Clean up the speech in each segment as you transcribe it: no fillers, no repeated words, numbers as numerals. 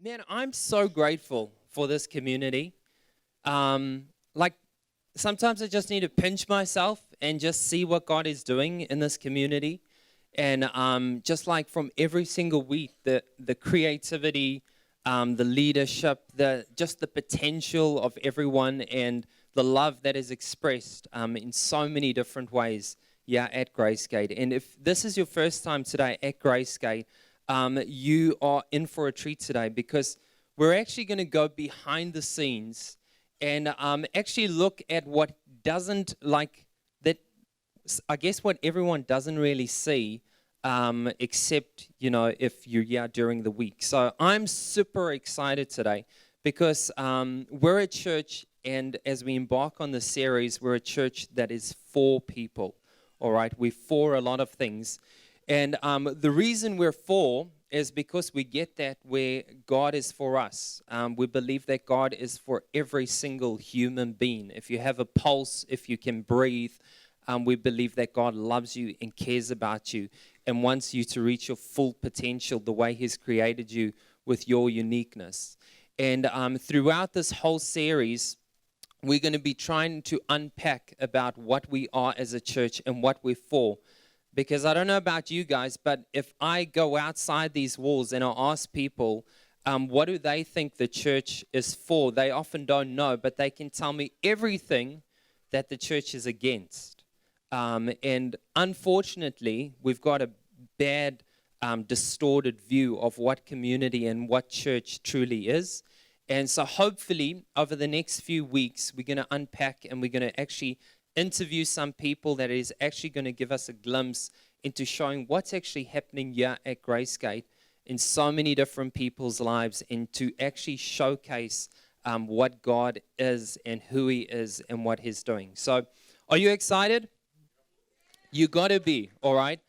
Man, I'm so grateful for this community. Like sometimes I just need to pinch myself and just see what God is doing in this community. And just like from every single week, the creativity, the leadership, the potential of everyone, and the love that is expressed in so many different ways. Yeah, at Gracegate. And if this is your first time today at Gracegate, you are in for a treat today because we're actually going to go behind the scenes and actually look at what doesn't like that. I guess what everyone doesn't really see, except if you're here during the week. So I'm super excited today because we're a church, and as we embark on this series, we're a church that is for people. All right, we're for a lot of things. And the reason we're for is because we get that where God is for us. We believe that God is for every single human being. If you have a pulse, if you can breathe, we believe that God loves you and cares about you and wants you to reach your full potential the way He's created you with your uniqueness. And throughout this whole series, we're going to be trying to unpack about what we are as a church and what we're for. Because I don't know about you guys, but if I go outside these walls and I ask people, what do they think the church is for? They often don't know, but they can tell me everything that the church is against. And unfortunately, we've got a bad, distorted view of what community and what church truly is. And so hopefully, over the next few weeks, we're going to unpack and we're going to actually interview some people that is actually going to give us a glimpse into showing what's actually happening here at Gracegate in so many different people's lives, and to actually showcase what God is and who He is and what He's doing. So are you excited? You got to be, all right?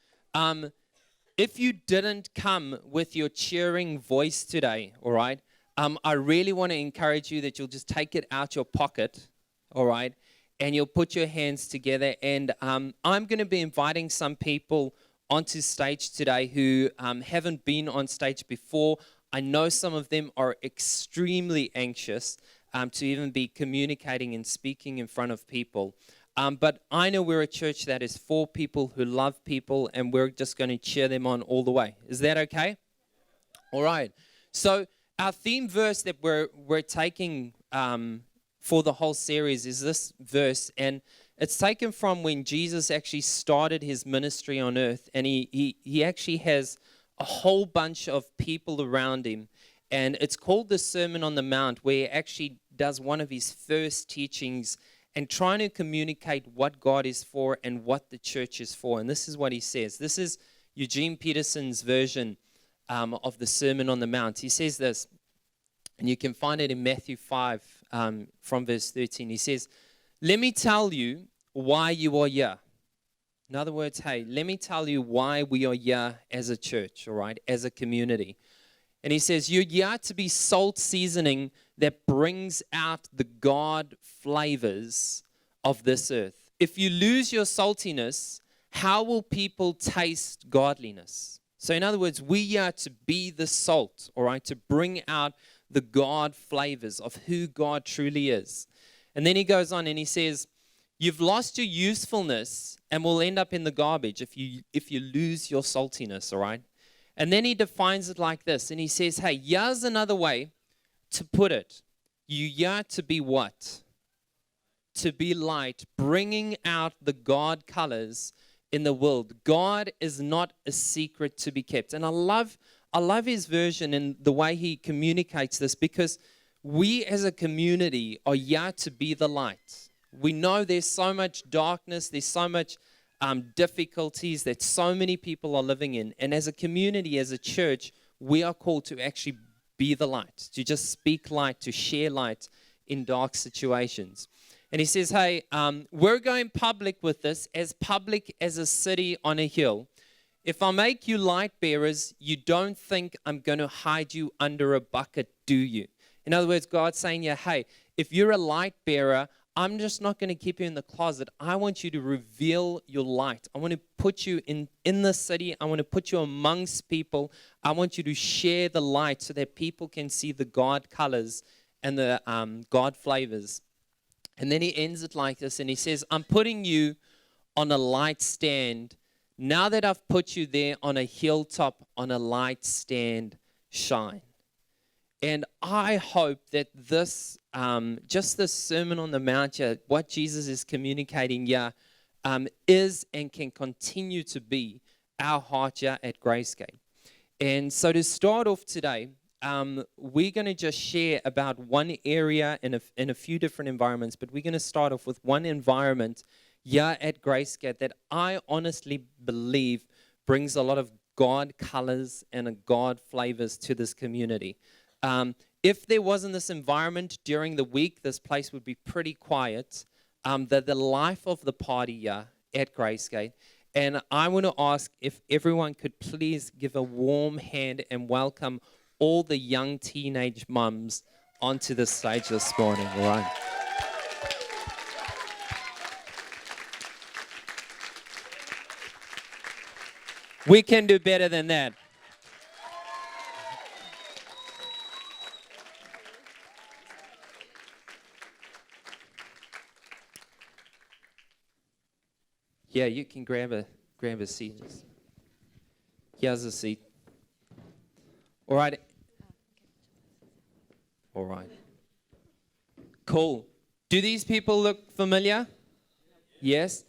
If you didn't come with your cheering voice today, all right, I really want to encourage you that you'll just take it out your pocket, all right, and you'll put your hands together. And I'm going to be inviting some people onto stage today who haven't been on stage before. I know some of them are extremely anxious to even be communicating and speaking in front of people. But I know we're a church that is for people, who love people, and we're just going to cheer them on all the way. Is that okay? All right. So our theme verse that we're taking for the whole series is this verse, and it's taken from when Jesus actually started His ministry on earth, and he actually has a whole bunch of people around Him, and it's called the Sermon on the Mount, where He actually does one of His first teachings and trying to communicate what God is for and what the church is for. And this is what He says. This is Eugene Peterson's version of the Sermon on the Mount. He says this, and you can find it in Matthew 5 from verse 13. He says, "Let me tell you why you are here." In other words, hey, let me tell you why we are here as a church, all right, as a community. And he says, you're here to be salt seasoning that brings out the God flavors of this earth. If you lose your saltiness, how will people taste godliness? So in other words, we are to be the salt, all right, to bring out the God flavors of who God truly is. And then he goes on and he says, you've lost your usefulness and will end up in the garbage if you lose your saltiness, all right? And then he defines it like this, and he says, hey, here's another way to put it. You are to be what? To be light, bringing out the God colors in the world. God is not a secret to be kept. And I love his version and the way he communicates this, because we as a community are here to be the light. We know there's so much darkness, there's so much difficulties that so many people are living in. And as a community, as a church, we are called to actually be the light, to just speak light, to share light in dark situations. And he says, hey, we're going public with this, as public as a city on a hill. If I make you light bearers, you don't think I'm going to hide you under a bucket, do you? In other words, God's saying, yeah, hey, if you're a light bearer, I'm just not going to keep you in the closet. I want you to reveal your light. I want to put you in the city. I want to put you amongst people. I want you to share the light so that people can see the God colors and the God flavors. And then he ends it like this, and he says, I'm putting you on a light stand. Now that I've put you there on a hilltop, on a light stand, shine. And I hope that this, just this Sermon on the Mount, what Jesus is communicating here, is and can continue to be our heart here at Gracegate. And so to start off today, we're going to just share about one area in a few different environments, but we're going to start off with one environment here at Gracegate that I honestly believe brings a lot of God colors and God flavors to this community. If there wasn't this environment during the week, this place would be pretty quiet. The life of the party here at Gracegate. And I want to ask if everyone could please give a warm hand and welcome all the young teenage mums onto the stage this morning. All right. We can do better than that. Yeah, you can grab a seat. Here's a seat. All right. All right. Cool. Do these people look familiar? Yes.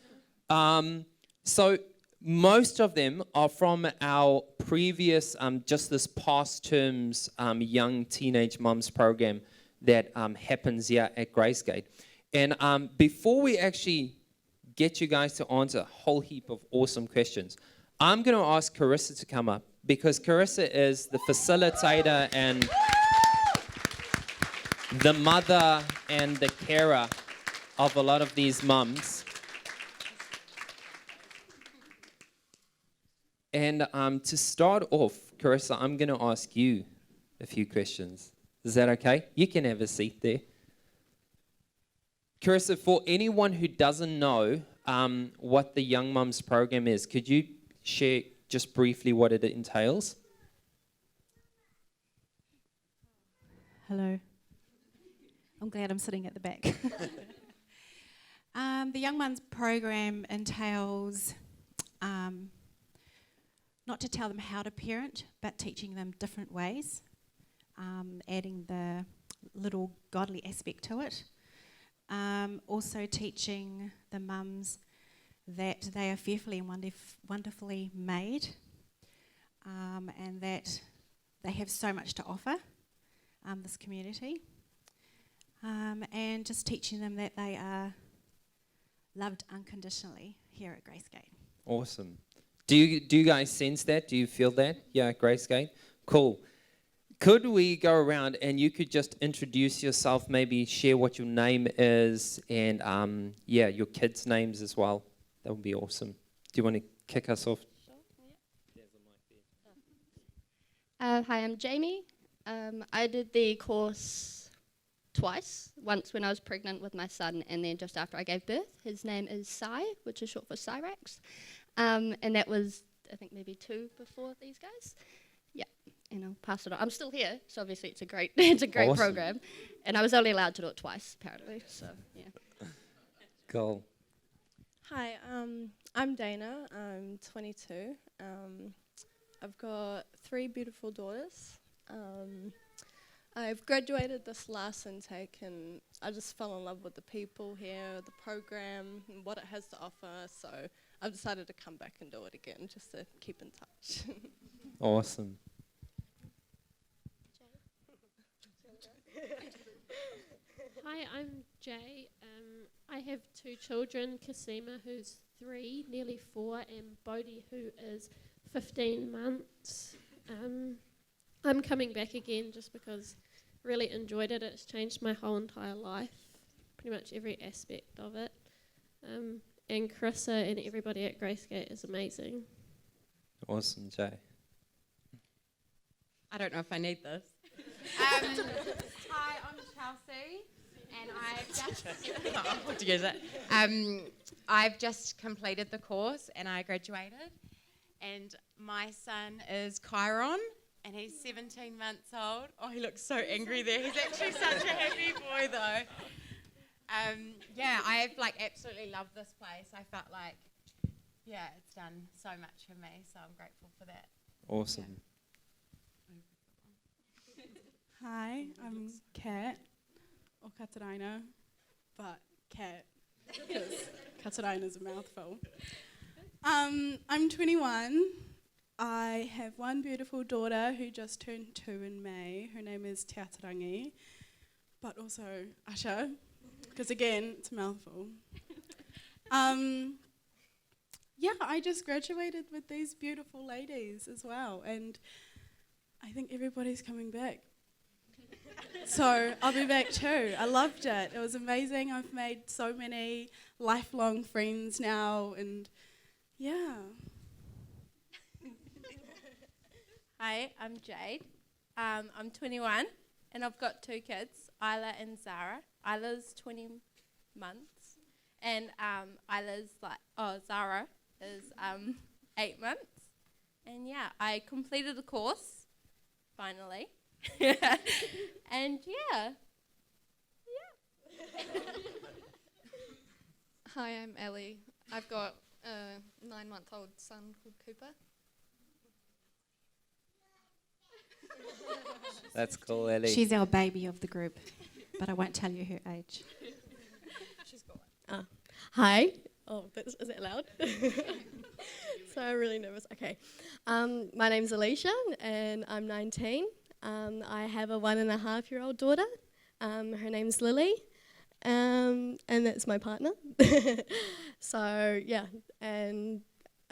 So most of them are from our previous, just this past term's young teenage mums program that happens here at Gracegate. And before we actually get you guys to answer a whole heap of awesome questions, I'm going to ask Carissa to come up because Carissa is the facilitator and the mother and the carer of a lot of these mums. And to start off, Carissa, I'm going to ask you a few questions. Is that okay? You can have a seat there. Carissa, for anyone who doesn't know what the Young Mums program is, could you share just briefly what it entails? Hello. I'm glad I'm sitting at the back. The Young Mums program entails not to tell them how to parent, but teaching them different ways, adding the little godly aspect to it. Also teaching the mums that they are fearfully and wonderfully made, and that they have so much to offer this community, and just teaching them that they are loved unconditionally here at Gracegate. Awesome. Do you guys sense that? Do you feel that? Yeah, Gracegate? Cool. Could we go around and you could just introduce yourself, maybe share what your name is and, your kids' names as well? That would be awesome. Do you want to kick us off? Sure, yeah. Hi, I'm Jamie. I did the course twice, once when I was pregnant with my son and then just after I gave birth. His name is Sai, which is short for Cyrax. And that was, I think, maybe 2 before these guys. Yeah, and I'll pass it on. I'm still here, so obviously it's a great awesome program. And I was only allowed to do it twice, apparently, so yeah. Cool. Hi, I'm Dana. I'm 22. I've got 3 beautiful daughters. I've graduated this last intake and I just fell in love with the people here, the program, and what it has to offer. So I've decided to come back and do it again just to keep in touch. Awesome. Hi, I'm Jay. I have 2 children, Kasima, who's 3, nearly 4, and Bodhi, who is 15 months. I'm coming back again just because I really enjoyed it. It's changed my whole entire life, pretty much every aspect of it. And Carissa and everybody at Gracegate is amazing. Awesome, Jay. I don't know if I need this. Hi, I'm Chelsea, And I've just I've just completed the course and I graduated. And my son is Chiron, and he's 17 months old. Oh, he looks so angry there. He's actually such a happy boy, though. Yeah, I've absolutely loved this place. I felt like, yeah, it's done so much for me, so I'm grateful for that. Awesome. Yeah. Hi, I'm Kat, or Katarina, but Kat, because Katarina is a mouthful. I'm 21. I have one beautiful daughter who just turned 2 in May. Her name is Te Atarangi, but also Asha, because again, it's a mouthful. Yeah, I just graduated with these beautiful ladies as well, and I think everybody's coming back. So I'll be back too. I loved it. It was amazing. I've made so many lifelong friends now, and yeah. Hi, I'm Jade. I'm 21 and I've got 2 kids, Isla and Zara. Isla's 20 months and Zara is 8 months. And yeah, I completed the course, finally. And yeah. Hi, I'm Ellie. I've got a 9-month-old son called Cooper. That's cool, Ellie. She's our baby of the group, but I won't tell you her age. She's got one. Hi. Oh, is that loud? So I'm really nervous. Okay. My name's Alicia, and I'm 19. I have a 1.5-year-old daughter. Her name's Lily, and that's my partner. So, yeah, and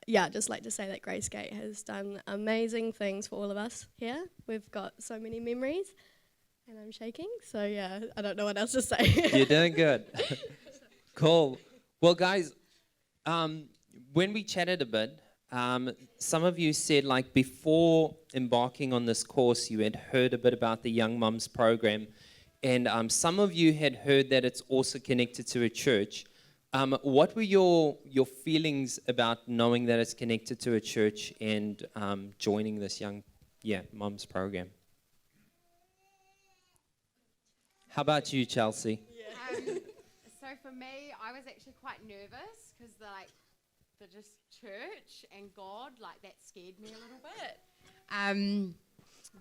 yeah, I'd just like to say that Gracegate has done amazing things for all of us here. We've got so many memories, and I'm shaking. So, yeah, I don't know what else to say. You're doing good. Cool. Well, guys, when we chatted a bit, some of you said, before embarking on this course, you had heard a bit about the Young Mums program, and some of you had heard that it's also connected to a church. What were your feelings about knowing that it's connected to a church and joining this Young Mums program? How about you, Chelsea? So for me, I was actually quite nervous because the just church and God, that scared me a little bit.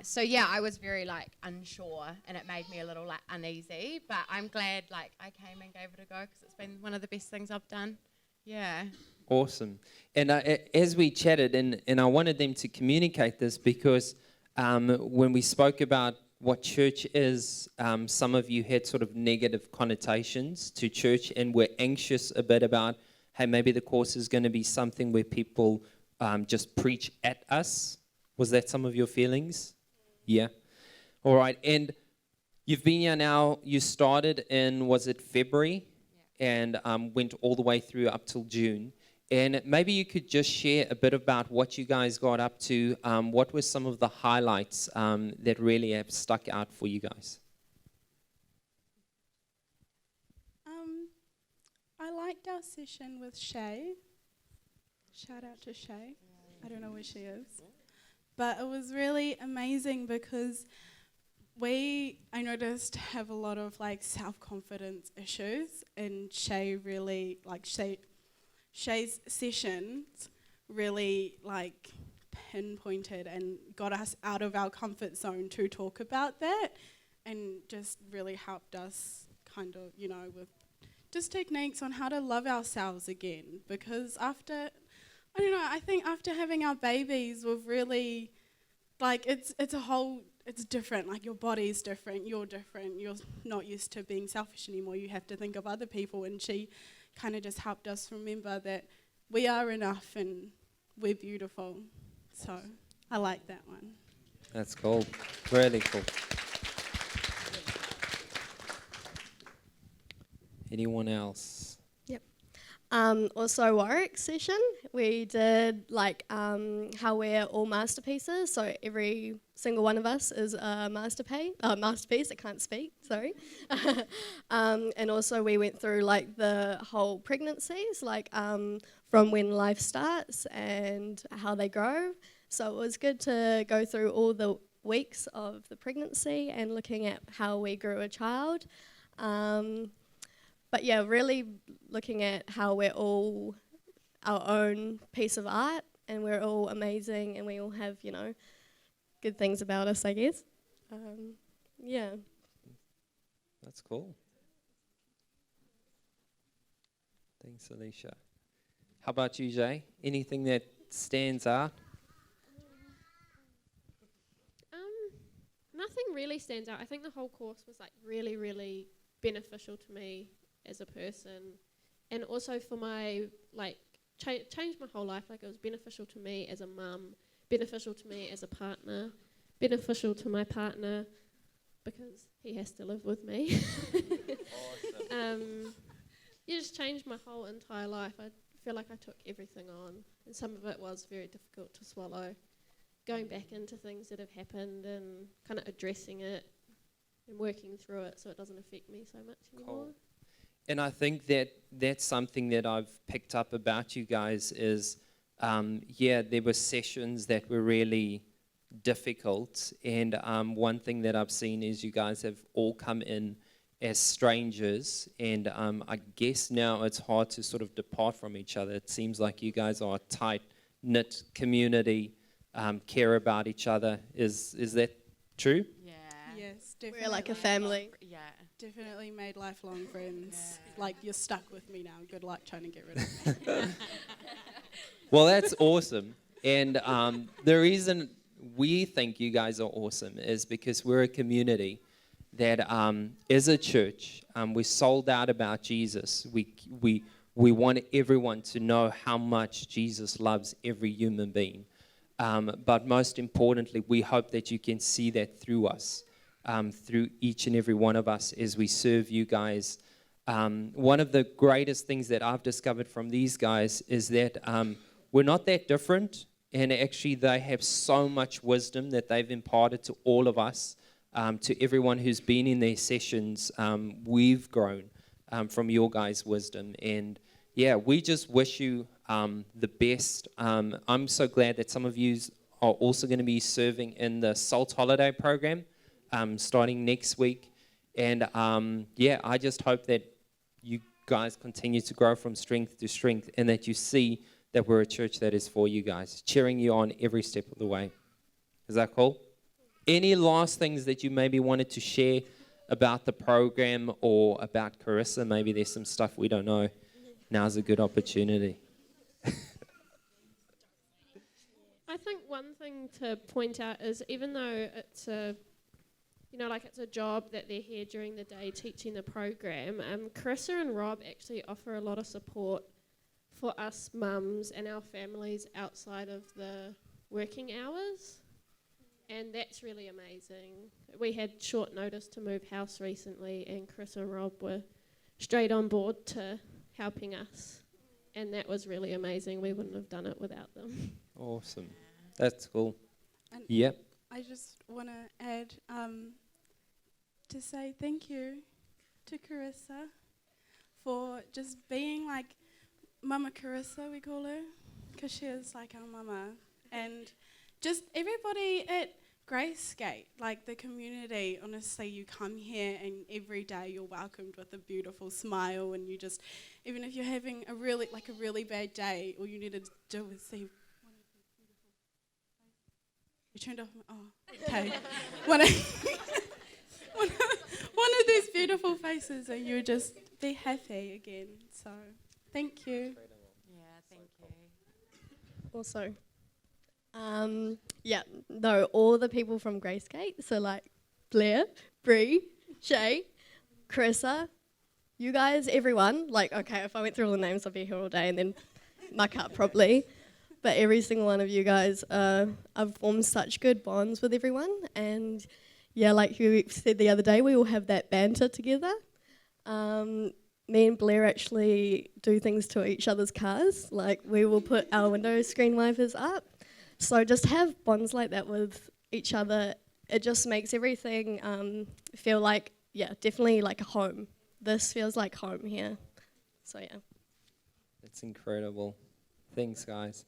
So yeah, I was very unsure, and it made me a little uneasy. But I'm glad I came and gave it a go because it's been one of the best things I've done. Yeah. Awesome. And as we chatted, and I wanted them to communicate this because when we spoke about what church is, some of you had sort of negative connotations to church and were anxious a bit about, hey, maybe the course is going to be something where people just preach at us. Was that some of your feelings? Yeah. All right. And you've been here now, you started in, was it February? Yeah. And went all the way through up till June. And maybe you could just share a bit about what you guys got up to. What were some of the highlights that really have stuck out for you guys? I liked our session with Shay. Shout out to Shay. I don't know where she is. But it was really amazing because I noticed, have a lot of self-confidence issues, and Shay really, Shay's sessions really pinpointed and got us out of our comfort zone to talk about that, and just really helped us with just techniques on how to love ourselves again. Because I think after having our babies, we've really, it's different. Your body's different, you're not used to being selfish anymore. You have to think of other people, and she kind of just helped us remember that we are enough and we're beautiful. So I like that one. That's cool. Really cool. Anyone else? Yep. Also Warwick session, we did like how we're all masterpieces, so every single one of us is a masterpiece, I can't speak, sorry. And also we went through like the whole pregnancies, like from when life starts and how they grow. So it was good to go through all the weeks of the pregnancy and looking at how we grew a child. But yeah, really looking at how we're all our own piece of art and we're all amazing and we all have, you know, good things about us, I guess. Yeah. That's cool. Thanks, Alicia. How about you, Jay? Anything that stands out? Nothing really stands out. I think the whole course was like really, really beneficial to me as a person, and also for my like changed my whole life. Like it was beneficial to me as a mum, beneficial to me as a partner, beneficial to my partner because he has to live with me. Awesome. You just changed my whole entire life. I feel like I took everything on, and some of it was very difficult to swallow. Going back into things that have happened and kind of addressing it and working through it so it doesn't affect me so much anymore. Cool. And I think that that's something that I've picked up about you guys is, there were sessions that were really difficult. And one thing that I've seen is you guys have all come in as strangers. And I guess now it's hard to sort of depart from each other. It seems like you guys are a tight-knit community, care about each other. Is that true? Yeah. Yes, definitely. We're like a family. Yeah. Definitely made lifelong friends. Yeah. Like, you're stuck with me now. Good luck trying to get rid of me. Well, that's awesome. And the reason we think you guys are awesome is because we're a community that is a church. We're sold out about Jesus. We want everyone to know how much Jesus loves every human being. But most importantly, we hope that you can see that through us. Through each and every one of us as we serve you guys. One of the greatest things that I've discovered from these guys is that we're not that different, and actually they have so much wisdom that they've imparted to all of us, to everyone who's been in their sessions. We've grown from your guys' wisdom, and yeah, we just wish you the best. I'm so glad that some of you are also going to be serving in the Salt Holiday program. Starting next week. And I just hope that you guys continue to grow from strength to strength and that you see that we're a church that is for you guys, cheering you on every step of the way. Is that cool? Any last things that you maybe wanted to share about the program or about Carissa? Maybe there's some stuff we don't know. Now's a good opportunity. I think one thing to point out is even though it's a job that they're here during the day teaching the program, Carissa and Rob actually offer a lot of support for us mums and our families outside of the working hours, and that's really amazing. We had short notice to move house recently, and Chris and Rob were straight on board to helping us, and that was really amazing. We wouldn't have done it without them. Awesome. That's cool. And Yep. I just want to add to say thank you to Carissa for just being like Mama Carissa, we call her, because she is like our mama. And just everybody at Gracegate, like the community, honestly, you come here and every day you're welcomed with a beautiful smile, and you just, even if you're having a really bad day, all you need to do is see one of these beautiful faces. You turned off, okay. one of these beautiful faces, and you just be happy again. So, thank you. Yeah, thank you. Also, all the people from Gracegate, so like Blair, Bree, Shay, Carissa, you guys, everyone, like, okay, if I went through all the names, I'd be here all day and then muck up probably. But every single one of you guys, I've formed such good bonds with everyone. And yeah, like you said the other day, we all have that banter together. me and Blair actually do things to each other's cars. Like, we will put our window screen wipers up. So just have bonds like that with each other. It just makes everything feel like, definitely like a home. This feels like home here. So, yeah. That's incredible. Thanks, guys.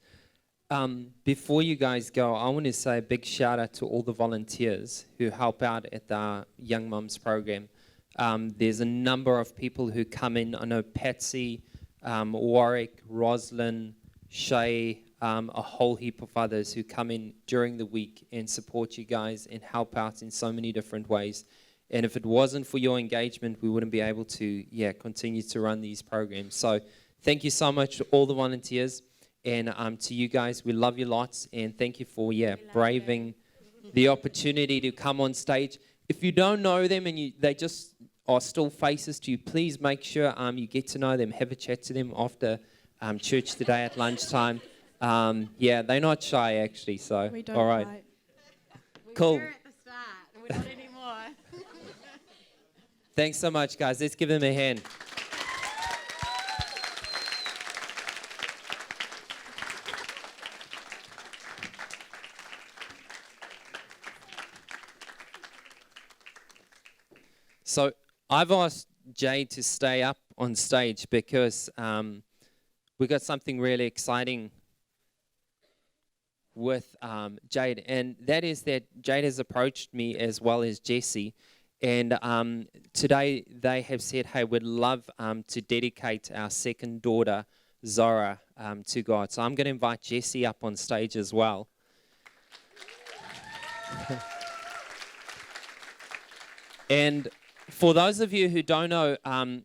Before you guys go, I want to say a big shout out to all the volunteers who help out at the Young Mums program. There's a number of people who come in. I know Patsy, Warwick, Roslyn, Shay, a whole heap of others who come in during the week and support you guys and help out in so many different ways. And if it wasn't for your engagement, we wouldn't be able to, continue to run these programs. So thank you so much to all the volunteers. And to you guys, we love you lots. And thank you for, braving the opportunity to come on stage. If you don't know them and they just are still faces to you, please make sure you get to know them. Have a chat to them after church today at lunchtime. They're not shy, actually. So, We don't all right. fight. Cool. We were at the start. We're not anymore. Thanks so much, guys. Let's give them a hand. So I've asked Jade to stay up on stage because we've got something really exciting with Jade, and that is that Jade has approached me as well as Jesse, and today they have said, hey, we'd love to dedicate our second daughter, Zora, to God. So I'm going to invite Jesse up on stage as well. And for those of you who don't know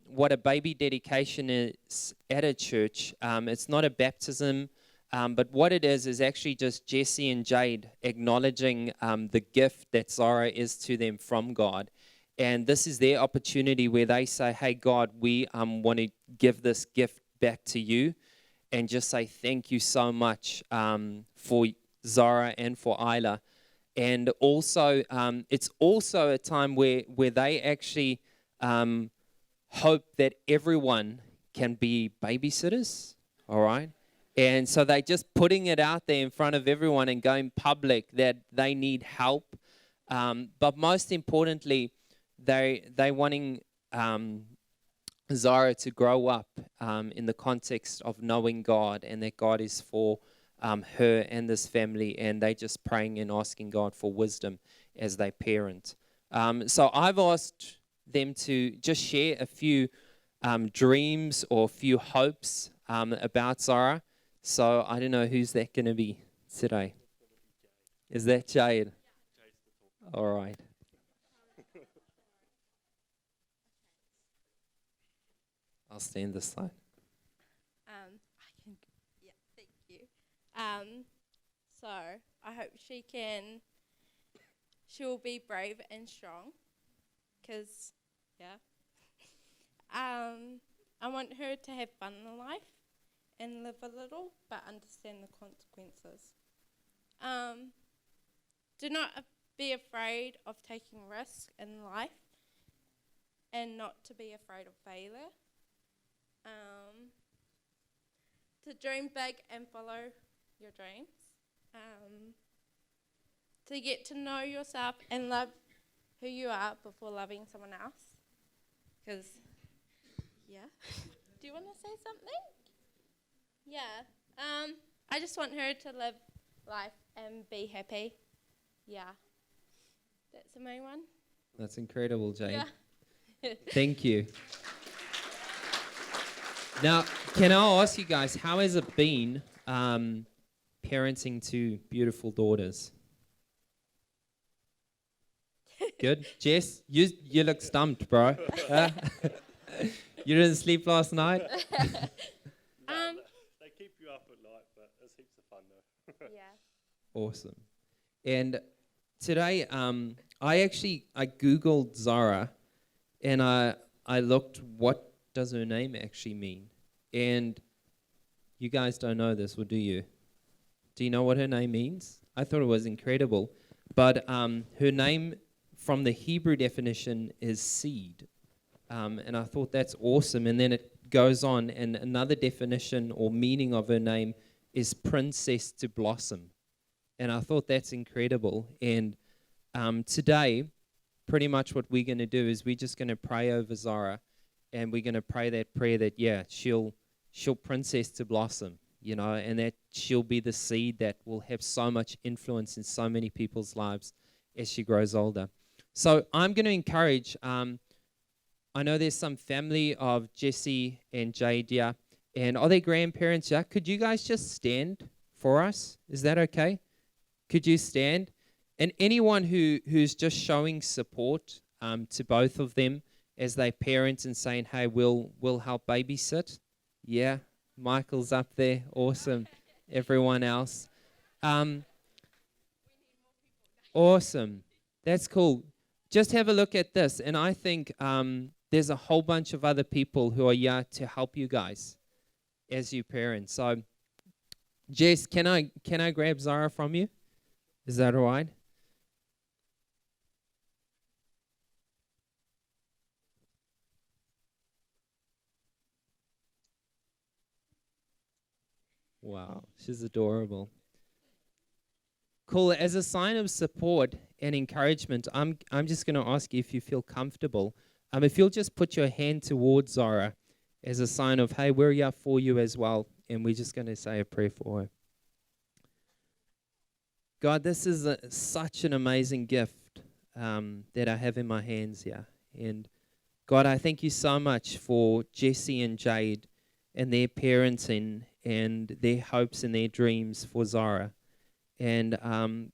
what a baby dedication is at a church, it's not a baptism, but what it is actually just Jesse and Jade acknowledging the gift that Zora is to them from God. And this is their opportunity where they say, hey, God, we want to give this gift back to you and just say thank you so much for Zora and for Isla. And also, it's also a time where they actually hope that everyone can be babysitters, all right? And so they're just putting it out there in front of everyone and going public that they need help. But most importantly, they wanting Zara to grow up in the context of knowing God and that God is for her and this family, and they just praying and asking God for wisdom as they parent. So I've asked them to just share a few dreams or a few hopes about Zara. So I don't know who's that going to be today. Is that Jade? All right. I'll stand this side. Thank you. So I hope she'll be brave and strong, because, I want her to have fun in life and live a little, but understand the consequences. Do not be afraid of taking risks in life and not to be afraid of failure. To dream big and follow your dreams. To get to know yourself and love who you are before loving someone else. Because, do you want to say something? I just want her to live life and be happy. That's the main one. That's incredible, Jade. Yeah. Thank you. Now, can I ask you guys, how has it been parenting two beautiful daughters? Good? Jess, you look stumped, bro. You didn't sleep last night? They keep you up at night, but it's heaps of fun though. Awesome. And today, I Googled Zara, and I looked, what does her name actually mean? And you guys don't know this, or do you? Do you know what her name means? I thought it was incredible. But her name from the Hebrew definition is seed. And I thought that's awesome. And then it goes on, and another definition or meaning of her name is princess to blossom. And I thought that's incredible. And today, pretty much what we're going to do is we're just going to pray over Zara, and we're going to pray that prayer that, yeah, she'll princess to blossom, you know, and that she'll be the seed that will have so much influence in so many people's lives as she grows older. So I'm going to encourage, I know there's some family of Jesse and Jade, yeah, and are they grandparents, yeah? Could you guys just stand for us? Is that okay? Could you stand? And anyone who's just showing support to both of them as they parent and saying, hey, we'll help babysit. Yeah, Michael's up there. Awesome. Everyone else. Awesome. That's cool. Just have a look at this. And I think there's a whole bunch of other people who are here to help you guys as you parent. So, Jess, can I grab Zara from you? Is that all right? Wow, she's adorable. Cool. As a sign of support and encouragement, I'm just going to ask you if you feel comfortable. If you'll just put your hand towards Zara as a sign of, hey, we're here for you as well, and we're just going to say a prayer for her. God, this is such an amazing gift that I have in my hands here. And God, I thank you so much for Jesse and Jade and their parenting and their hopes and their dreams for Zara. And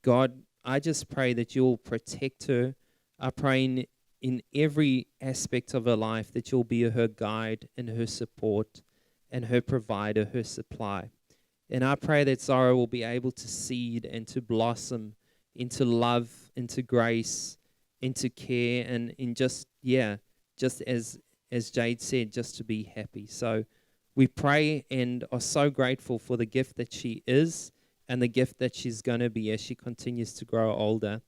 God, I just pray that you'll protect her. I pray in every aspect of her life that you'll be her guide and her support and her provider, her supply. And I pray that Zara will be able to seed and to blossom into love, into grace, into care, and in just as Jade said, just to be happy. So we pray and are so grateful for the gift that she is and the gift that she's going to be as she continues to grow older.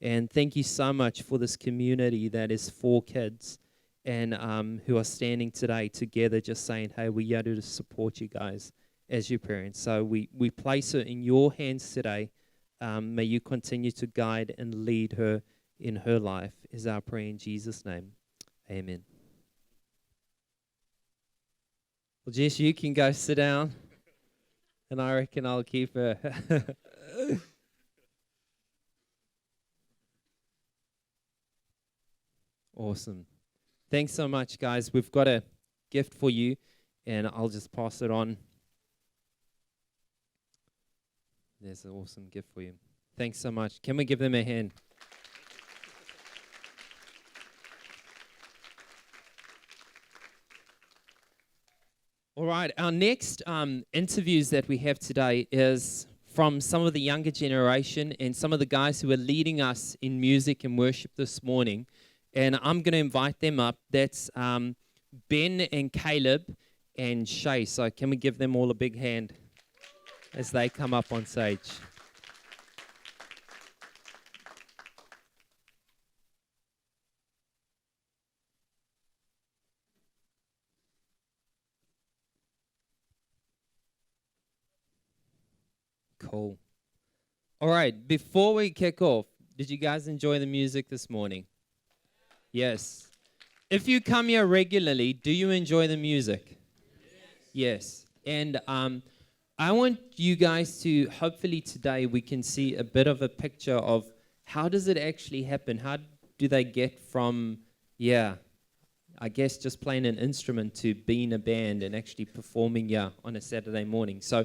And thank you so much for this community that is for kids and who are standing today together just saying, hey, we're here to support you guys as your parents. So we place her in your hands today. May you continue to guide and lead her in her life is our prayer in Jesus' name. Amen. Well, Jess, you can go sit down, and I reckon I'll keep her. Awesome. Thanks so much, guys. We've got a gift for you, and I'll just pass it on. There's an awesome gift for you. Thanks so much. Can we give them a hand? All right, our next interviews that we have today is from some of the younger generation and some of the guys who are leading us in music and worship this morning. And I'm going to invite them up. That's Ben and Caleb and Shay. So can we give them all a big hand as they come up on stage? Cool. All right, before we kick off, did you guys enjoy the music this morning? Yes. If you come here regularly, do you enjoy the music? Yes. And I want you guys to, hopefully today we can see a bit of a picture of how does it actually happen? How do they get from, I guess just playing an instrument to being a band and actually performing on a Saturday morning. So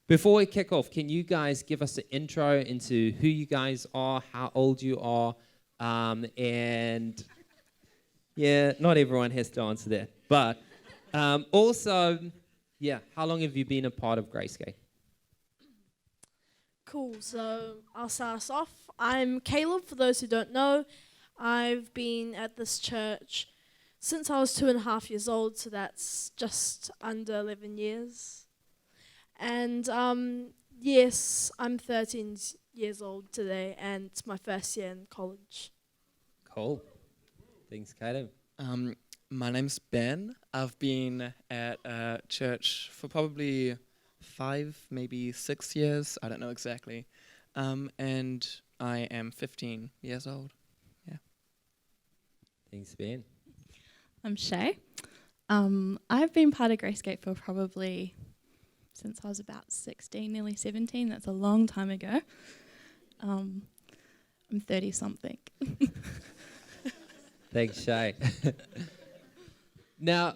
before we kick off, can you guys give us an intro into who you guys are, how old you are, and not everyone has to answer that. But also, how long have you been a part of Gracegate? Cool, so I'll start us off. I'm Caleb, for those who don't know. I've been at this church since I was 2.5 years old, so that's just under 11 years. And yes, I'm 13 years old today, and it's my first year in college. Cool. Thanks, Caleb. My name's Ben. I've been at church for probably 5, maybe 6 years. I don't know exactly. And I am 15 years old. Yeah. Thanks, Ben. I'm Shay. I've been part of Gracegate for probably since I was about 16, nearly 17. That's a long time ago. I'm 30-something. Thanks, Shay. Now,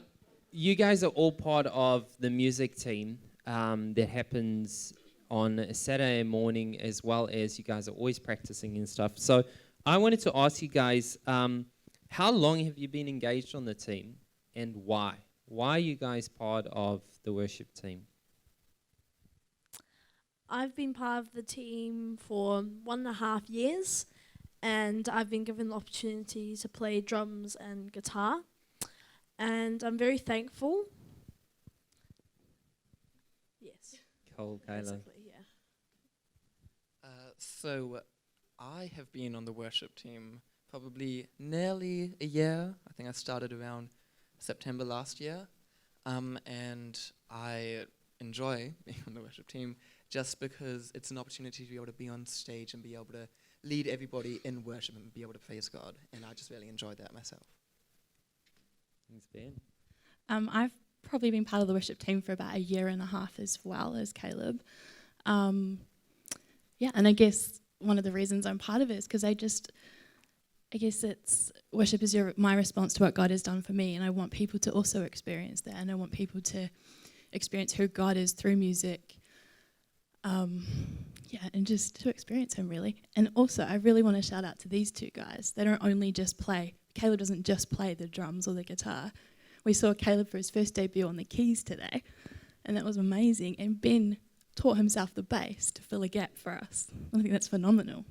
you guys are all part of the music team that happens on a Saturday morning, as well as you guys are always practicing and stuff. So I wanted to ask you guys, how long have you been engaged on the team and why? Why are you guys part of the worship team? I've been part of the team for 1.5 years, and I've been given the opportunity to play drums and guitar, and I'm very thankful. Yes. Cool, Kayla. Basically, yeah. So I have been on the worship team probably nearly a year. I think I started around September last year. And I enjoy being on the worship team just because it's an opportunity to be able to be on stage and be able to lead everybody in worship and be able to praise God. And I just really enjoyed that myself. Thanks, Ben. I've probably been part of the worship team for about 1.5 years as well as Caleb. Yeah, and I guess one of the reasons I'm part of it is because I guess it's worship is my response to what God has done for me, and I want people to also experience that, and I want people to experience who God is through music. Yeah, and just to experience Him really. And also, I really want to shout out to these two guys. They don't only just play. Caleb doesn't just play the drums or the guitar. We saw Caleb for his first debut on the keys today, and that was amazing. And Ben taught himself the bass to fill a gap for us. I think that's phenomenal.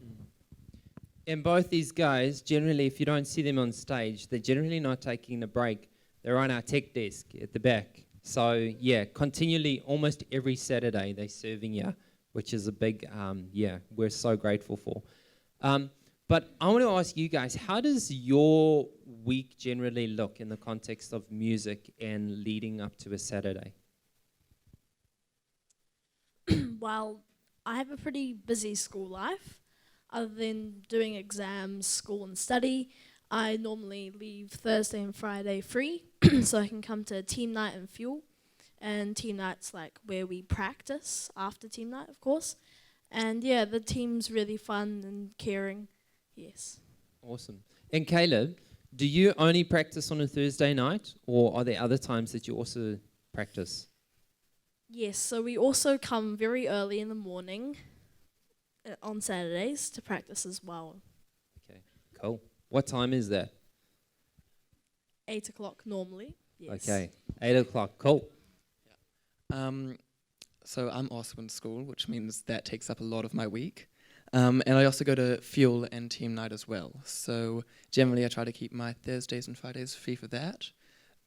And both these guys, generally, if you don't see them on stage, they're generally not taking a break. They're on our tech desk at the back. So, yeah, continually, almost every Saturday, they're serving you, which is a big, we're so grateful for. But I want to ask you guys, how does your week generally look in the context of music and leading up to a Saturday? Well, I have a pretty busy school life. Other than doing exams, school and study, I normally leave Thursday and Friday free so I can come to team night and fuel. And team night's like where we practice after team night, of course. And yeah, the team's really fun and caring. Yes. Awesome. And Caleb, do you only practice on a Thursday night, or are there other times that you also practice? Yes, so we also come very early in the morning on Saturdays to practice as well. Okay, cool. What time is that? 8 o'clock normally. Yes. Okay, 8 o'clock. Cool. So I'm also in school, which means that takes up a lot of my week. And I also go to fuel and team night as well. So generally I try to keep my Thursdays and Fridays free for that.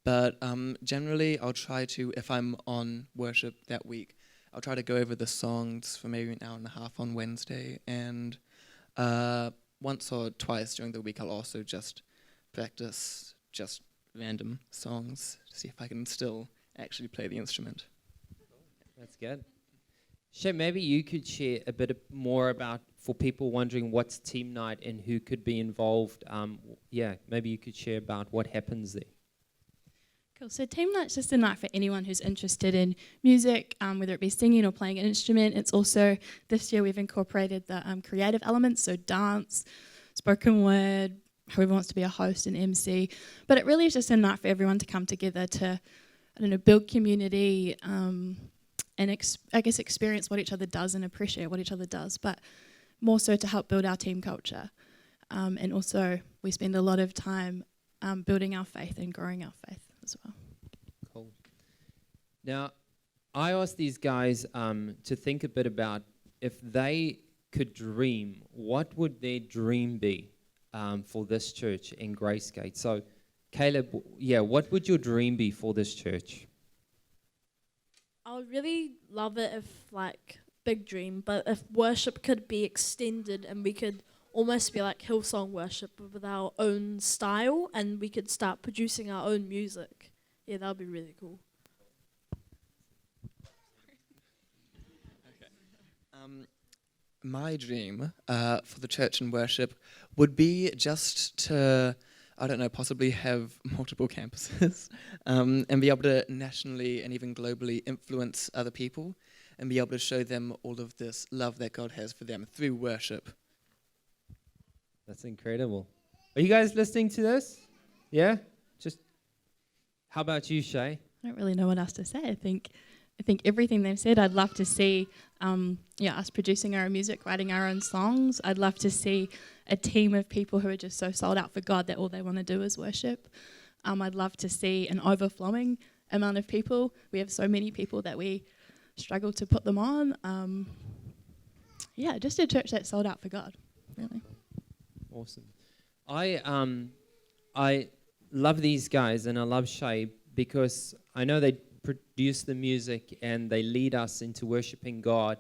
But generally I'll try to, if I'm on worship that week, I'll try to go over the songs for maybe 1.5 hours on Wednesday. And once or twice during the week I'll also just practice just random songs to see if I can still actually play the instrument. That's good. Shay, maybe you could share a bit more about, for people wondering what's team night and who could be involved. Maybe you could share about what happens there. Cool. So team night's just a night for anyone who's interested in music, whether it be singing or playing an instrument. It's also, this year we've incorporated the creative elements, so dance, spoken word, whoever wants to be a host and MC. But it really is just a night for everyone to come together to, build community, and experience what each other does and appreciate what each other does, but more so to help build our team culture. And also we spend a lot of time building our faith and growing our faith as well. Cool. Now, I asked these guys to think a bit about if they could dream, what would their dream be for this church in Gracegate? So, Caleb, what would your dream be for this church? I would really love it if, big dream, but if worship could be extended and we could almost be like Hillsong worship with our own style, and we could start producing our own music. Yeah, that would be really cool. My dream for the church and worship would be just to, I don't know, possibly have multiple campuses and be able to nationally and even globally influence other people and be able to show them all of this love that God has for them through worship. That's incredible. Are you guys listening to this? Yeah? Just, how about you, Shay? I don't really know what else to say. I think everything they've said. I'd love to see us producing our own music, writing our own songs. I'd love to see a team of people who are just so sold out for God that all they want to do is worship. I'd love to see an overflowing amount of people. We have so many people that we struggle to put them on. Just a church that's sold out for God, really. Awesome. I love these guys, and I love Shay because I know they produce the music and they lead us into worshiping God.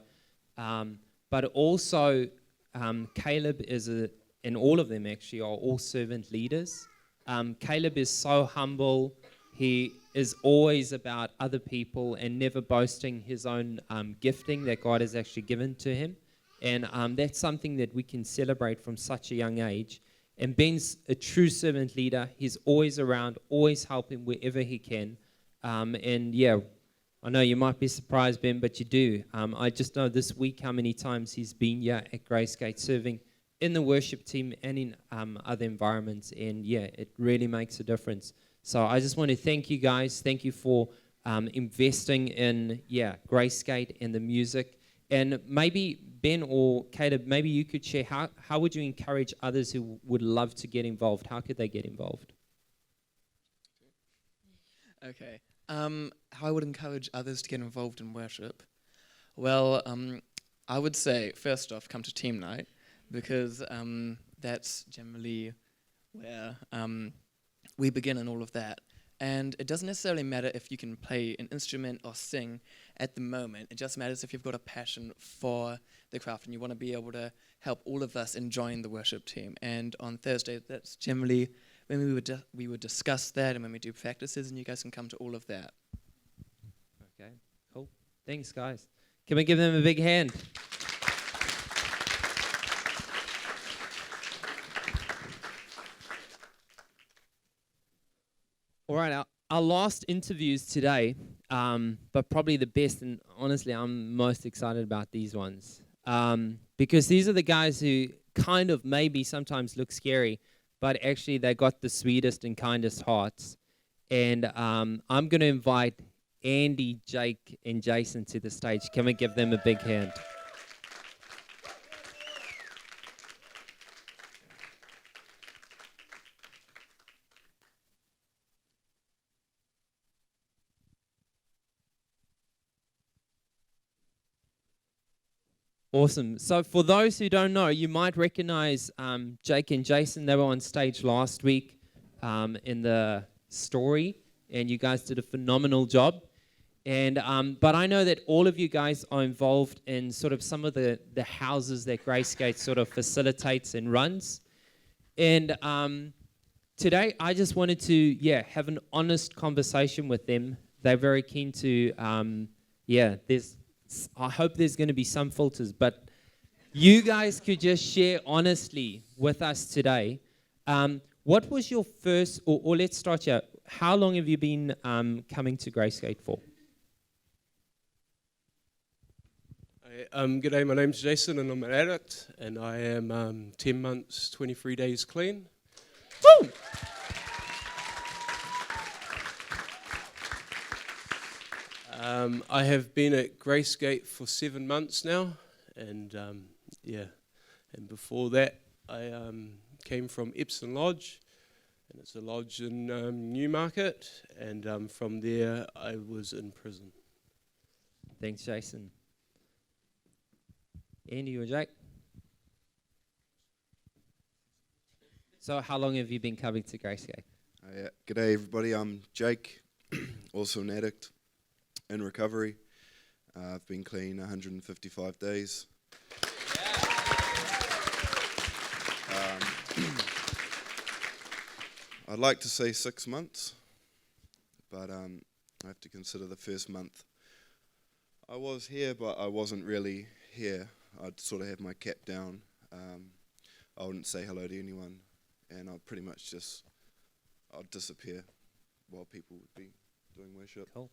But also, Caleb and all of them actually are all servant leaders. Caleb is so humble. He is always about other people and never boasting his own gifting that God has actually given to him. And that's something that we can celebrate from such a young age. And Ben's a true servant leader. He's always around, always helping wherever he can. I know you might be surprised, Ben, but you do. I just know this week how many times he's been at Gracegate serving in the worship team and in other environments. And it really makes a difference. So I just want to thank you guys. Thank you for investing in, Gracegate and the music. And maybe, Ben or Caleb, maybe you could share how would you encourage others who would love to get involved? How could they get involved? Okay. How I would encourage others to get involved in worship? Well, I would say, first off, come to team night, because that's generally where we begin and all of that. And it doesn't necessarily matter if you can play an instrument or sing at the moment. It just matters if you've got a passion for the craft and you want to be able to help all of us enjoying the worship team. And on Thursday, that's generally when we would discuss that, and when we do practices, and you guys can come to all of that. Okay, cool. Thanks, guys. Can we give them a big hand? All right, our last interviews today, but probably the best, and honestly, I'm most excited about these ones, because these are the guys who kind of maybe sometimes look scary, but actually they got the sweetest and kindest hearts. And I'm going to invite Andy, Jake, and Jason to the stage. Can we give them a big hand? Awesome. So for those who don't know, you might recognize Jake and Jason. They were on stage last week in the story, and you guys did a phenomenal job. And but I know that all of you guys are involved in sort of some of the houses that Gracegate sort of facilitates and runs. And today I just wanted to have an honest conversation with them. They're very keen to I hope there's going to be some filters, but you guys could just share honestly with us today. What was your first, or let's start here. How long have you been coming to Gracegate for? G'day, my name's Jason and I'm an addict, and I am 10 months, 23 days clean. Woo! I have been at Gracegate for 7 months now, and and before that I came from Epsom Lodge, and it's a lodge in Newmarket, and from there I was in prison. Thanks, Jason. Andy or Jake? So how long have you been coming to Gracegate? G'day everybody, I'm Jake, also an addict in recovery. I've been clean 155 days. I'd like to say 6 months, but I have to consider the first month. I was here, but I wasn't really here. I'd sort of have my cap down. I wouldn't say hello to anyone, and I'd pretty much I'd disappear while people would be doing worship. Cool.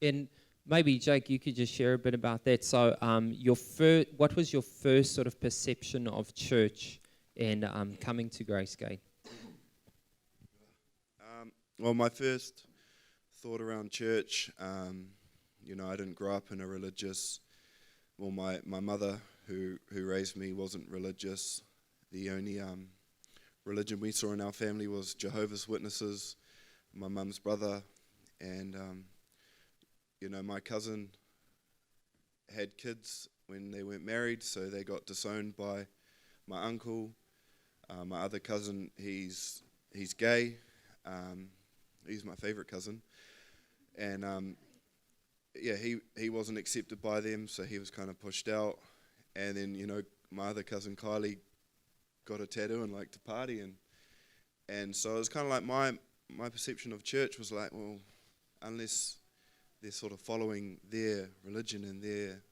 And maybe, Jake, you could just share a bit about that. So what was your first sort of perception of church and coming to Gracegate? Well, my first thought around church, I didn't grow up in a religious, well, my mother who raised me wasn't religious. The only religion we saw in our family was Jehovah's Witnesses, my mum's brother, and my cousin had kids when they weren't married, so they got disowned by my uncle. My other cousin, he's gay. He's my favourite cousin, and he wasn't accepted by them, so he was kind of pushed out. And then my other cousin Kylie got a tattoo and liked to party, and so it was kind of like my perception of church was like, well, unless they're sort of following their religion and their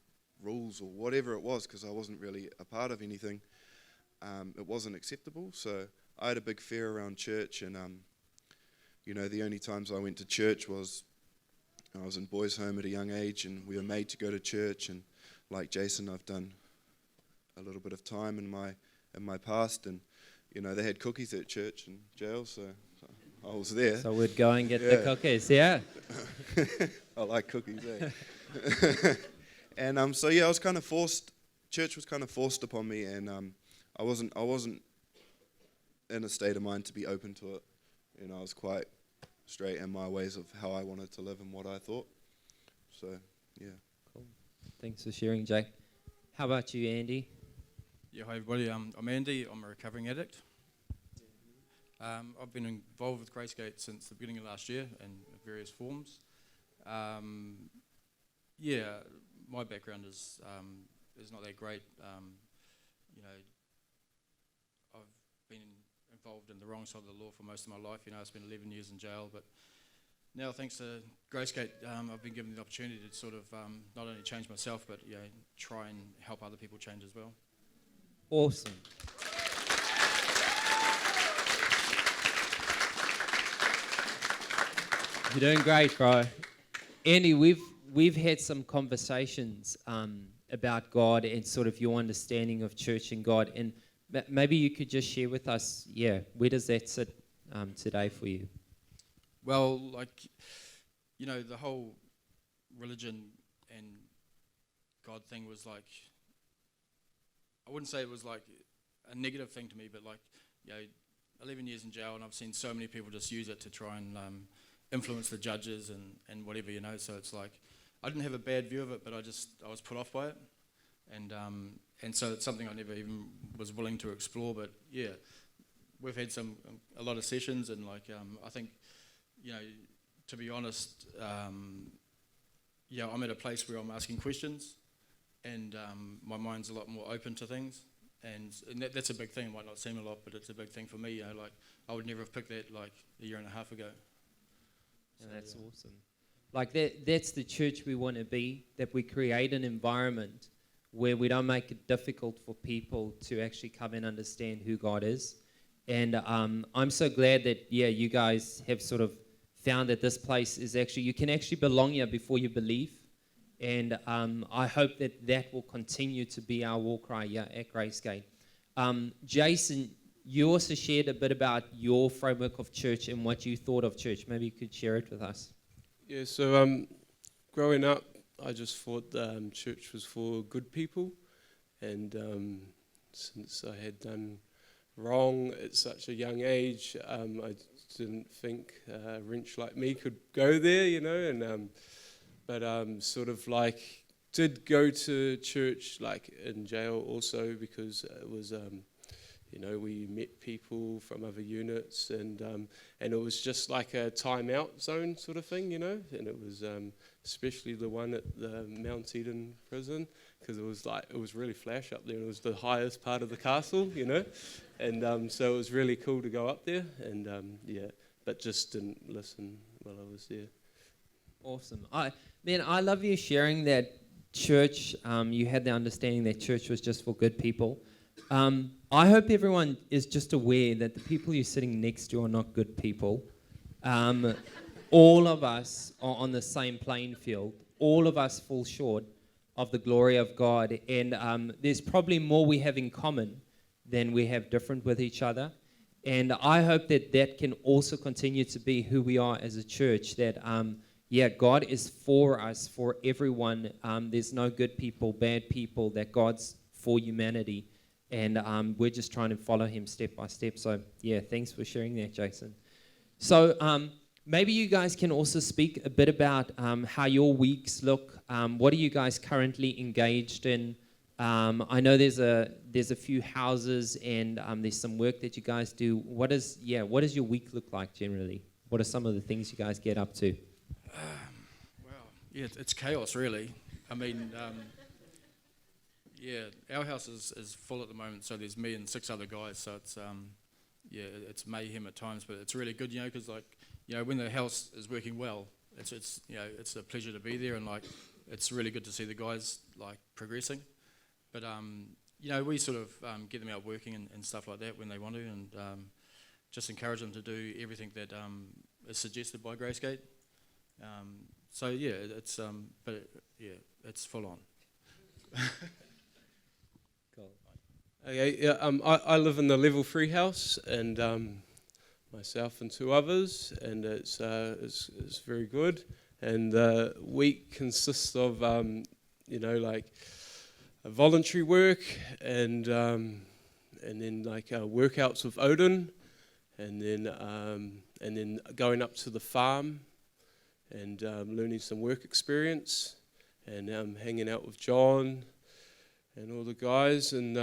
rules or whatever it was, because I wasn't really a part of anything, it wasn't acceptable. So I had a big fear around church, and the only times I went to church was I was in boys' home at a young age, and we were made to go to church. And like Jason, I've done a little bit of time in my past, and they had cookies at church and jail, so I was there. So we'd go and get the cookies, yeah. I like cookies, eh? And I was kind of forced. Church was kind of forced upon me, and I wasn't in a state of mind to be open to it. I was quite straight in my ways of how I wanted to live and what I thought. So, yeah. Cool. Thanks for sharing, Jake. How about you, Andy? Yeah, hi everybody. I'm Andy. I'm a recovering addict. I've been involved with Gracegate since the beginning of last year in various forms. My background is not that great. I've been involved in the wrong side of the law for most of my life. I spent 11 years in jail, but now thanks to Gracegate, I've been given the opportunity to sort of not only change myself, but try and help other people change as well. Awesome. You're doing great, bro. Andy, we've had some conversations about God and sort of your understanding of church and God, and maybe you could just share with us, where does that sit today for you? Well, the whole religion and God thing was like, I wouldn't say it was like a negative thing to me, but 11 years in jail, and I've seen so many people just use it to try and influence the judges and whatever, so it's like, I didn't have a bad view of it, but I was put off by it, and so it's something I never even was willing to explore. But yeah, we've had a lot of sessions, and I think, to be honest, I'm at a place where I'm asking questions, and my mind's a lot more open to things, and that's a big thing. It might not seem a lot, but it's a big thing for me. I would never have picked that a year and a half ago. So that's awesome. That's the church we want to be, that we create an environment where we don't make it difficult for people to actually come and understand who God is. And I'm so glad that, you guys have sort of found that this place is actually, you can actually belong here before you believe. And I hope that will continue to be our war cry here at Gracegate. Jason, you also shared a bit about your framework of church and what you thought of church. Maybe you could share it with us. Yeah, so growing up, I just thought church was for good people, and since I had done wrong at such a young age, I didn't think a wrench like me could go there, and but sort of did go to church in jail also, because it was you know, we met people from other units, and it was just like a time-out zone sort of thing, you know, and it was especially the one at the Mount Eden prison, because it was really flash up there. It was the highest part of the castle, you know, and so it was really cool to go up there, and but just didn't listen while I was there. Awesome. I love you sharing that church. You had the understanding that church was just for good people. I hope everyone is just aware that the people you're sitting next to are not good people. All of us are on the same playing field. All of us fall short of the glory of God. And there's probably more we have in common than we have different with each other. And I hope that that can also continue to be who we are as a church, that God is for us, for everyone. There's no good people, bad people, that God's for humanity. And we're just trying to follow him step by step. So, thanks for sharing that, Jason. So, maybe you guys can also speak a bit about how your weeks look. What are you guys currently engaged in? I know there's a few houses and there's some work that you guys do. What does your week look like generally? What are some of the things you guys get up to? It's chaos, really. I mean, our house is full at the moment, so there's me and 6 other guys, so it's it's mayhem at times, but it's really good, you know, because when the house is working well, it's a pleasure to be there, and it's really good to see the guys progressing. But we sort of get them out working and stuff like that when they want to, and just encourage them to do everything that is suggested by Gracegate. It's full on. Cool. Okay, I live in the level 3 house, and myself and 2 others, and it's very good. And the week consists of voluntary work, and then workouts with Odin, and then going up to the farm and learning some work experience, and hanging out with John and all the guys, and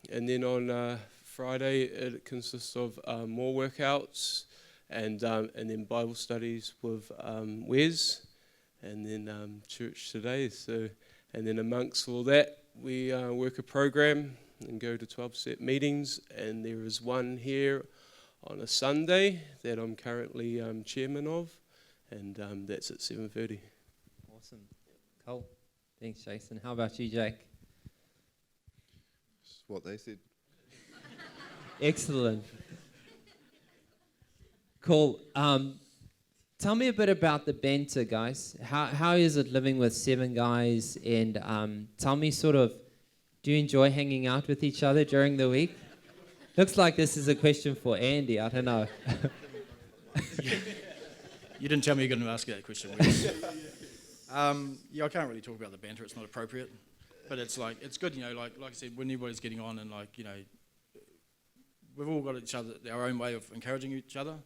then on Friday it consists of more workouts, and then Bible studies with Wes, and then church today. So, and then amongst all that, we work a program and go to 12-step meetings, and there is one here on a Sunday that I'm currently chairman of, and that's at 7:30. Awesome. Cool. Thanks, Jason. How about you, Jake? Just what they said. Excellent. Cool. Tell me a bit about the banter, guys. How is it living with 7 guys? And tell me do you enjoy hanging out with each other during the week? Looks like this is a question for Andy. I don't know. You didn't tell me you were going to ask that question. I can't really talk about the banter. It's not appropriate. But it's good, like I said, when everybody's getting on, and we've all got our own way of encouraging each other,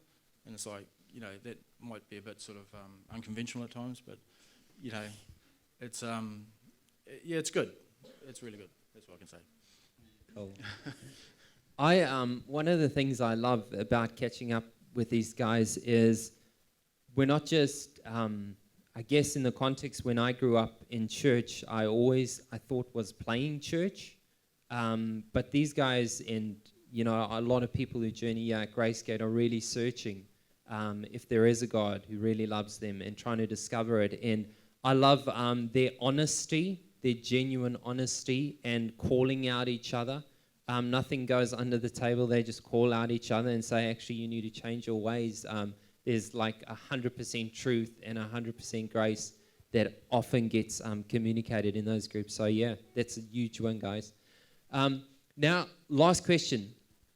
and it's that might be a bit sort of unconventional at times, but it's it's good. It's really good. That's what I can say. Cool. One of the things I love about catching up with these guys is we're not just, I guess in the context when I grew up in church, I thought was playing church, but these guys and a lot of people who journey at Gracegate are really searching if there is a God who really loves them and trying to discover it. And I love their honesty, their genuine honesty, and calling out each other. Nothing goes under the table. They just call out each other and say, actually, you need to change your ways. There's 100% truth and 100% grace that often gets communicated in those groups. So that's a huge one, guys. Now, last question.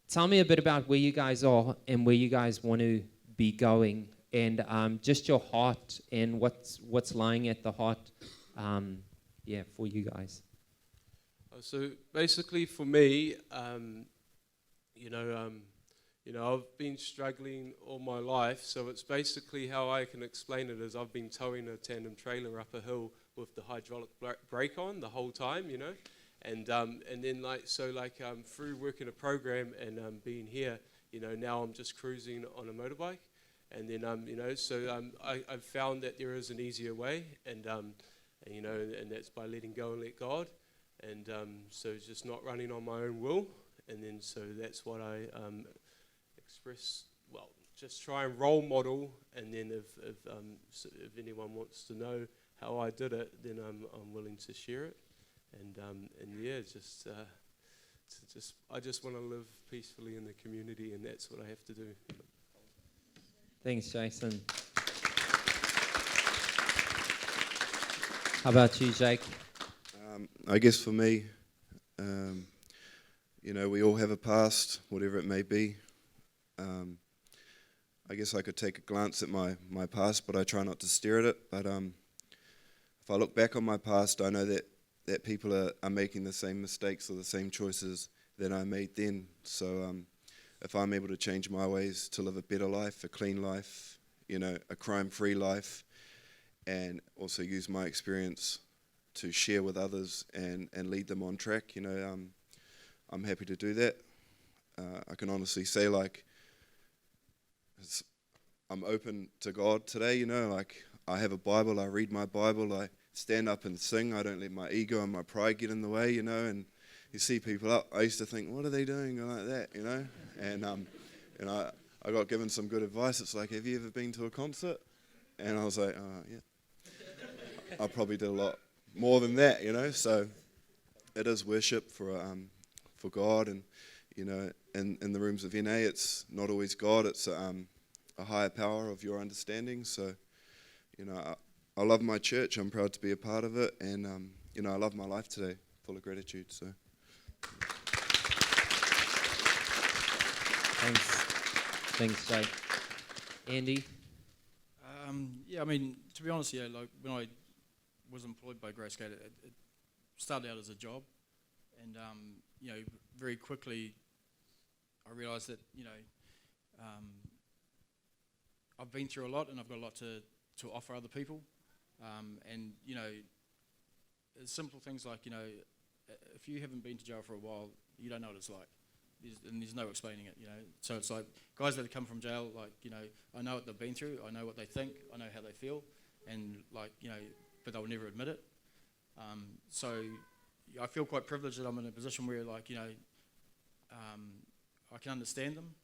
Tell me a bit about where you guys are and where you guys want to be going, and just your heart and what's lying at the heart, for you guys. So basically, for me, I've been struggling all my life. So it's basically how I can explain it is I've been towing a tandem trailer up a hill with the hydraulic brake on the whole time, And then through working a program and being here, now I'm just cruising on a motorbike. And then, I've found that there is an easier way, and that's by letting go and let God. And so it's just not running on my own will. And then so that's what I express, just try and role model. And then if anyone wants to know how I did it, then I'm willing to share it. And I just want to live peacefully in the community, and that's what I have to do. Thanks, Jason. How about you, Jake? I guess for me, we all have a past, whatever it may be. I guess I could take a glance at my past, but I try not to stare at it. But if I look back on my past, I know that people are making the same mistakes or the same choices that I made then. So if I'm able to change my ways to live a better life, a clean life, a crime-free life, and also use my experience to share with others and lead them on track, I'm happy to do that. I can honestly say, I'm open to God today, I have a Bible, I read my Bible, I stand up and sing, I don't let my ego and my pride get in the way, and you see people up, I used to think, what are they doing like that, and I got given some good advice. It's like, have you ever been to a concert? And I was like, yeah. I probably did a lot more than that, so it is worship for God, and in the rooms of NA, it's not always God, it's a higher power of your understanding. So I love my church, I'm proud to be a part of it, and I love my life today, full of gratitude. So Thanks, Jake. Andy? To be honest, when I was employed by Graysgate, it started out as a job, and very quickly I realised that I've been through a lot, and I've got a lot to offer other people, and simple things like if you haven't been to jail for a while, you don't know what it's like. There's no explaining it, So it's like guys that have come from jail, I know what they've been through, I know what they think, I know how they feel, and but they'll never admit it. So I feel quite privileged that I'm in a position where I can understand them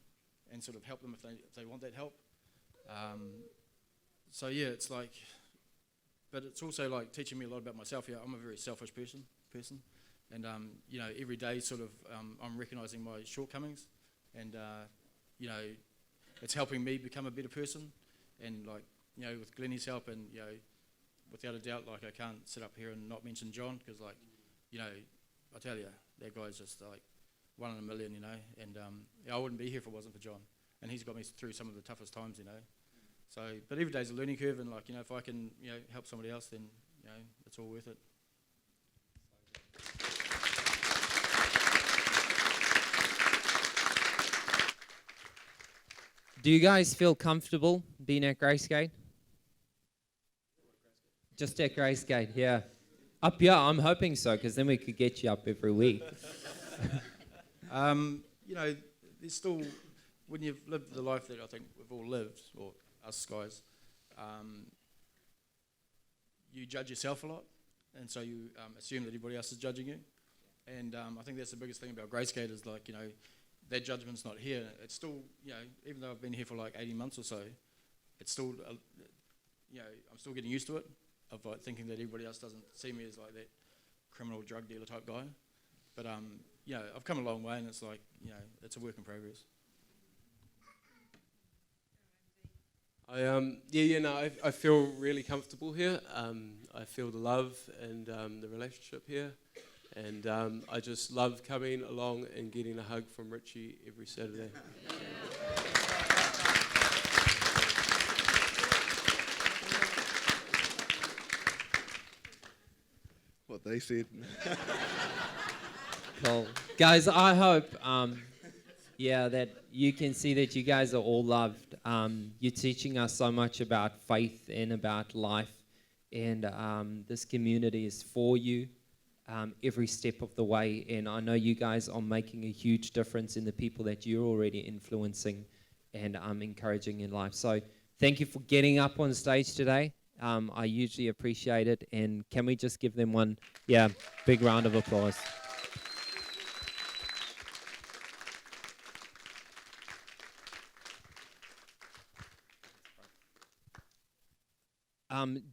and sort of help them if they want that help. It's but it's also teaching me a lot about myself. I'm a very selfish person. And every day sort of I'm recognising my shortcomings, and it's helping me become a better person. And with Glennie's help, and without a doubt, I can't sit up here and not mention John, because I tell you, that guy's just one in a million, And I wouldn't be here if it wasn't for John, and he's got me through some of the toughest times, So, but every day's a learning curve, and if I can help somebody else, then it's all worth it. Do you guys feel comfortable being at Gracegate? Just at Gracegate, yeah. Up here, I'm hoping so, because then we could get you up every week. There's still, when you've lived the life that I think we've all lived, or us guys, you judge yourself a lot, and so you assume that everybody else is judging you. And I think that's the biggest thing about Gracegate is that judgment's not here. It's still, even though I've been here for 18 months or so, it's still, I'm still getting used to it, of thinking that everybody else doesn't see me as that criminal drug dealer type guy. But I've come a long way, and it's it's a work in progress. I feel really comfortable here. I feel the love and the relationship here. And I just love coming along and getting a hug from Richie every Saturday. What they said. Cool. Guys, I hope that you can see that you guys are all loved. You're teaching us so much about faith and about life. And this community is for you. every step of the way. And I know you guys are making a huge difference in the people that you're already influencing and encouraging in life. So thank you for getting up on stage today. I hugely appreciate it. And can we just give them one, big round of applause.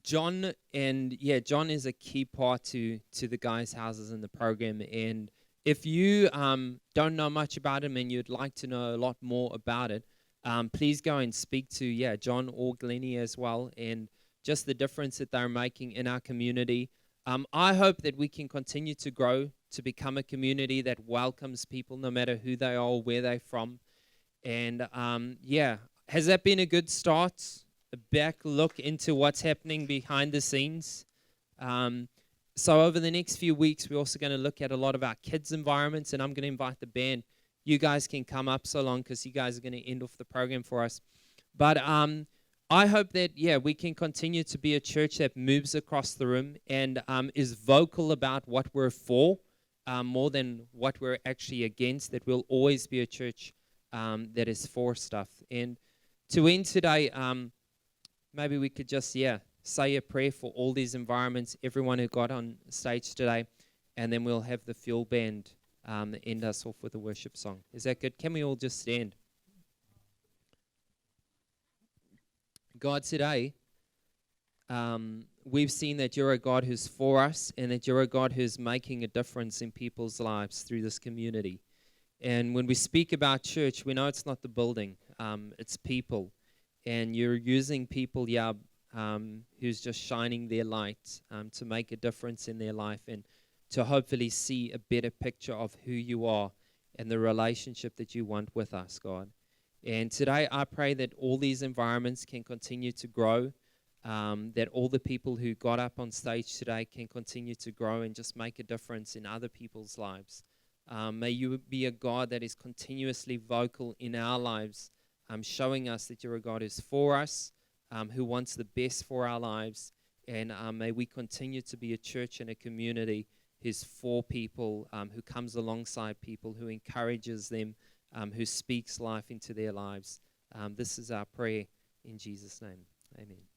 John is a key part to the guys' houses in the program. And if you don't know much about him and you'd like to know a lot more about it, please go and speak to John or Glennie as well, and just the difference that they're making in our community. I hope that we can continue to grow to become a community that welcomes people no matter who they are or where they're from. And has that been a good start? A back look into what's happening behind the scenes. So over the next few weeks, we're also going to look at a lot of our kids' environments, and I'm going to invite the band. You guys can come up so long because you guys are going to end off the program for us. But I hope that, we can continue to be a church that moves across the room and is vocal about what we're for more than what we're actually against, that we'll always be a church that is for stuff. And to end today, maybe we could just, say a prayer for all these environments, everyone who got on stage today, and then we'll have the Fuel Band end us off with a worship song. Is that good? Can we all just stand? God, today, we've seen that you're a God who's for us and that you're a God who's making a difference in people's lives through this community. And when we speak about church, we know it's not the building, it's people. And you're using people, who's just shining their light to make a difference in their life and to hopefully see a better picture of who you are and the relationship that you want with us, God. And today I pray that all these environments can continue to grow, that all the people who got up on stage today can continue to grow and just make a difference in other people's lives. May you be a God that is continuously vocal in our lives, showing us that you're a God who's for us, who wants the best for our lives. And may we continue to be a church and a community who's for people, who comes alongside people, who encourages them, who speaks life into their lives. This is our prayer in Jesus' name. Amen.